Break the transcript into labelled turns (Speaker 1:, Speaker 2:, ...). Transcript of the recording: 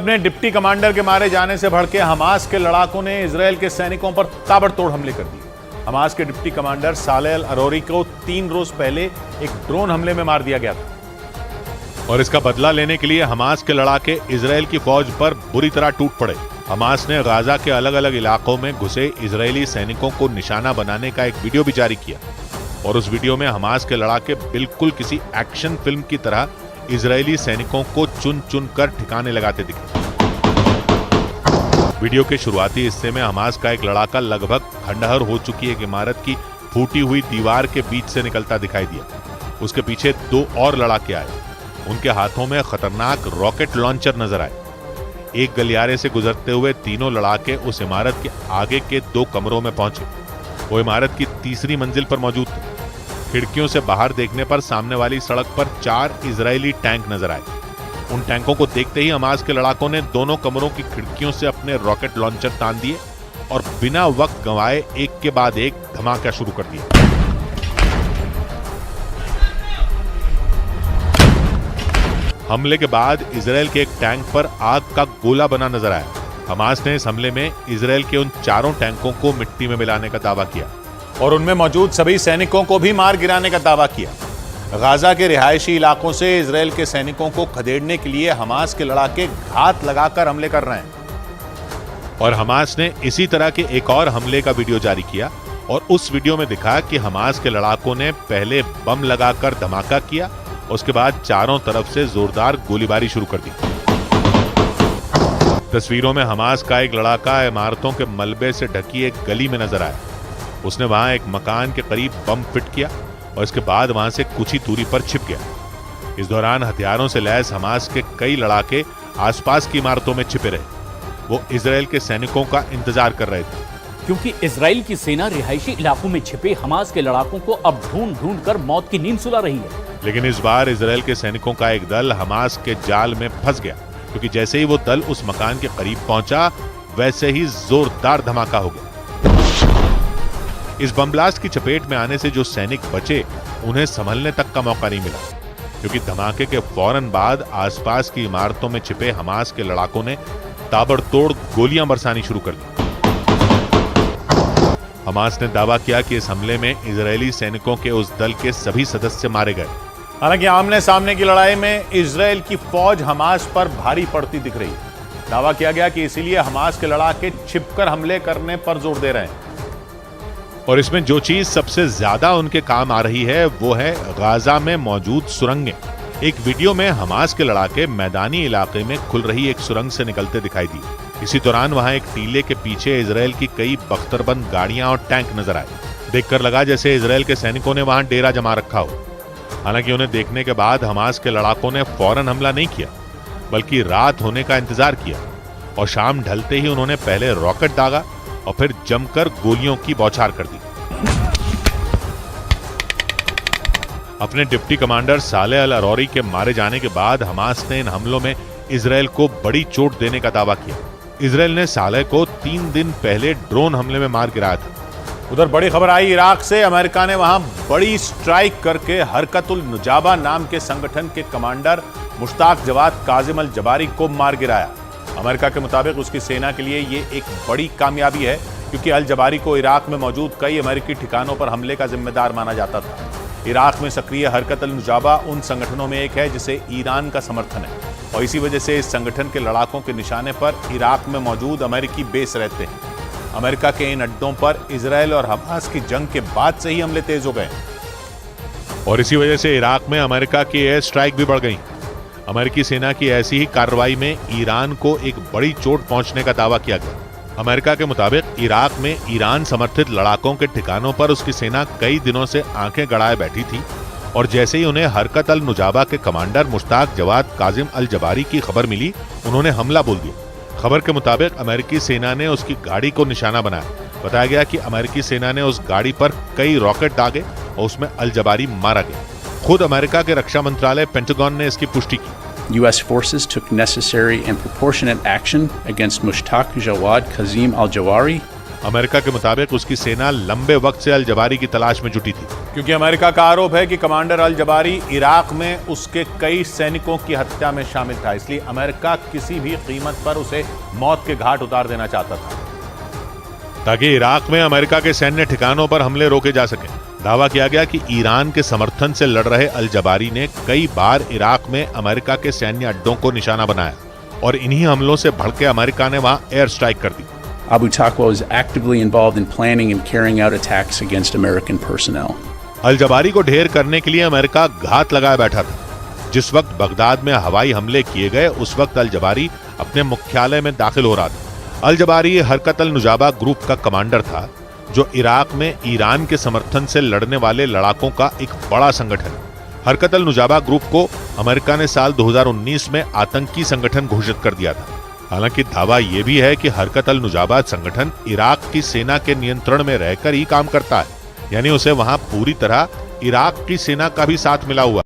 Speaker 1: अपने deputy commander के मारे जाने से भड़के हमास के लड़ाकों ने इजरायल के सैनिकों पर ताबड़तोड़ हमले कर दिए। हमास के डिप्टी कमांडर सालेह अल अरोरी को 3 रोज पहले एक ड्रोन हमले में मार दिया गया था और इसका बदला लेने के लिए हमास के लड़ाके इजरायल की फौज पर बुरी तरह टूट पड़े। हमास ने गाजा के अलग अलग इलाकों में घुसे इजरायली सैनिकों को निशाना बनाने का एक वीडियो भी जारी किया और उस वीडियो में हमास के लड़ाके बिल्कुल किसी एक्शन फिल्म की तरह इजरायली सैनिकों को चुन चुन कर ठिकाने लगाते दिखे। वीडियो के शुरुआती हिस्से में हमास का एक लड़ाका लगभग खंडहर हो चुकी एक इमारत की फूटी हुई दीवार के बीच से निकलता दिखाई दिया। उसके पीछे 2 और लड़ाके आए। उनके हाथों में खतरनाक रॉकेट लॉन्चर नजर आए। एक गलियारे से गुजरते हुए तीनों लड़ाके उस इमारत के आगे के 2 कमरों में पहुंचे। वो इमारत की 3री मंजिल पर मौजूद थे। खिड़कियों से बाहर देखने पर सामने वाली सड़क पर 4 इजरायली टैंक नजर आए। उन टैंकों को देखते ही हमास के लड़ाकों ने दोनों कमरों की खिड़कियों से अपने रॉकेट लॉन्चर तान दिए और बिना वक्त गंवाए एक के बाद एक धमाका शुरू कर दिया। हमले के बाद इजरायल के एक टैंक पर आग का गोला बना नजर आया। हमास ने इस हमले में इजरायल के उन 4 टैंकों को मिट्टी में मिलाने का दावा किया और उनमें मौजूद सभी सैनिकों को भी मार गिराने का दावा किया। गाजा के रिहायशी इलाकों से इजरायल के सैनिकों को खदेड़ने के लिए हमास के लड़ाके घात लगाकर हमले कर रहे हैं और हमास ने इसी तरह के एक और हमले का वीडियो जारी किया और उस वीडियो में दिखा कि हमास के लड़ाकों ने पहले बम लगाकर धमाका किया, उसके बाद चारों तरफ से जोरदार गोलीबारी शुरू कर दी। तस्वीरों में हमास का एक लड़ाका इमारतों के मलबे से ढकी एक गली में नजर आया। उसने वहां एक मकान के करीब बम फिट किया और इसके बाद वहां से कुछ ही दूरी पर छिप गया। इस दौरान हथियारों से लैस हमास के कई लड़ाके आसपास की इमारतों में छिपे रहे। वो इजरायल के सैनिकों का इंतजार कर रहे थे
Speaker 2: क्योंकि इजरायल की सेना रिहायशी इलाकों में छिपे हमास के लड़ाकों को अब ढूंढ ढूंढ कर मौत की नींद सुला रही है।
Speaker 1: लेकिन इस बार इजरायल के सैनिकों का एक दल हमास के जाल में फंस गया, क्योंकि जैसे ही वो दल उस मकान के करीब पहुंचा वैसे ही जोरदार धमाका हो गया। इस बम ब्लास्ट की चपेट में आने से जो सैनिक बचे उन्हें संभलने तक का मौका नहीं मिला, क्योंकि धमाके के फौरन बाद आसपास की इमारतों में छिपे हमास के लड़ाकों ने ताबड़तोड़ गोलियां बरसानी शुरू कर दी। हमास ने दावा किया कि इस हमले में इजरायली सैनिकों के उस दल के सभी सदस्य मारे गए। हालांकि आमने सामने की लड़ाई में इजरायल की फौज हमास पर भारी पड़ती दिख रही है। दावा किया गया कि इसीलिए हमास के लड़ाके छिपकर हमले करने पर जोर दे रहे हैं और इसमें जो चीज सबसे ज्यादा उनके काम आ रही है वो है गाजा में मौजूद सुरंगें। एक वीडियो में हमास के लड़ाके मैदानी इलाके में खुल रही एक सुरंग से निकलते दिखाई दी। इसी दौरान वहां एक टीले के पीछे इजरायल की कई बख्तरबंद गाड़ियां और टैंक नजर आए। देखकर लगा जैसे इजरायल के सैनिकों ने वहां डेरा जमा रखा हो। हालांकि उन्हें देखने के बाद हमास के लड़ाकों ने फौरन हमला नहीं किया, बल्कि रात होने का इंतजार किया और शाम ढलते ही उन्होंने पहले रॉकेट दागा और फिर जमकर गोलियों की बौछार कर दी। अपने डिप्टी कमांडर सालेह अल अरोरी के मारे जाने के बाद हमास ने इन हमलों में इजरायल को बड़ी चोट देने का दावा किया। इजरायल ने सालेह को 3 दिन पहले ड्रोन हमले में मार गिराया था। उधर बड़ी खबर आई इराक से। अमेरिका ने वहां बड़ी स्ट्राइक करके हरकतुल नुजाबा नाम के संगठन के कमांडर मुश्ताक जवाद काजिम अल जबारी को मार गिराया। अमेरिका के मुताबिक उसकी सेना के लिए ये एक बड़ी कामयाबी है, क्योंकि अल जबारी को इराक में मौजूद कई अमेरिकी ठिकानों पर हमले का जिम्मेदार माना जाता था। इराक में सक्रिय हरकत अल नुजाबा उन संगठनों में एक है जिसे ईरान का समर्थन है और इसी वजह से इस संगठन के लड़ाकों के निशाने पर इराक में मौजूद अमेरिकी बेस रहते हैं। अमेरिका के इन अड्डों पर इजरायल और हमास की जंग के बाद से ही हमले तेज हो गए और इसी वजह से इराक में अमेरिका की एयर स्ट्राइक भी बढ़ गई। अमेरिकी सेना की ऐसी ही कार्रवाई में ईरान को एक बड़ी चोट पहुंचने का दावा किया गया। अमेरिका के मुताबिक इराक में ईरान समर्थित लड़ाकों के ठिकानों पर उसकी सेना कई दिनों से आंखें गड़ाए बैठी थी और जैसे ही उन्हें हरकत अल नुजाबा के कमांडर मुश्ताक जवाद काजिम अल जबारी की खबर मिली, उन्होंने हमला बोल दिया। खबर के मुताबिक अमेरिकी सेना ने उसकी गाड़ी को निशाना बनाया। बताया गया कि अमेरिकी सेना ने उस गाड़ी पर कई रॉकेट दागे और उसमें अल जबारी मारा गया। खुद अमेरिका के रक्षा मंत्रालय पेंटागन ने इसकी पुष्टि की।
Speaker 3: U.S. forces took necessary and proportionate action against Mushtaq Jawad Kazim al-Jawari,
Speaker 1: America के मुताबिक उसकी सेना लंबे वक्त से अल जबारी की तलाश में जुटी थी,
Speaker 3: क्योंकि अमेरिका का आरोप है कि कमांडर अल जबारी इराक में उसके कई सैनिकों की हत्या में शामिल था। इसलिए अमेरिका किसी भी कीमत पर उसे मौत के घाट उतार देना चाहता था,
Speaker 1: ताकि इराक में अमेरिका के सैन्य ठिकानों पर हमले रोके जा सके। दावा किया गया कि ईरान के समर्थन से लड़ रहे अल जबारी ने कई बार इराक में अमेरिका के सैन्य अड्डों को निशाना बनाया और इन्हीं हमलों से भड़के अमेरिका ने वहां एयर स्ट्राइक कर दी।
Speaker 4: Abu Taqwa was actively involved in planning and carrying out attacks against American personnel.
Speaker 1: अल जबारी को ढेर करने के लिए अमेरिका घात लगाए बैठा था। जिस वक्त बगदाद में हवाई हमले किए गए, उस वक्त अल जबारी अपने मुख्यालय में दाखिल हो रहा था। अल जबारी हरकत अल नुजाबा ग्रुप का कमांडर था, जो इराक में ईरान के समर्थन से लड़ने वाले लड़ाकों का एक बड़ा संगठन है। हरकत अल नुजाबा ग्रुप को अमेरिका ने साल 2019 में आतंकी संगठन घोषित कर दिया था। हालांकि दावा यह भी है कि हरकत अल नुजाबा संगठन इराक की सेना के नियंत्रण में रहकर ही काम करता है, यानी उसे वहां पूरी तरह इराक की सेना का भी साथ मिला हुआ।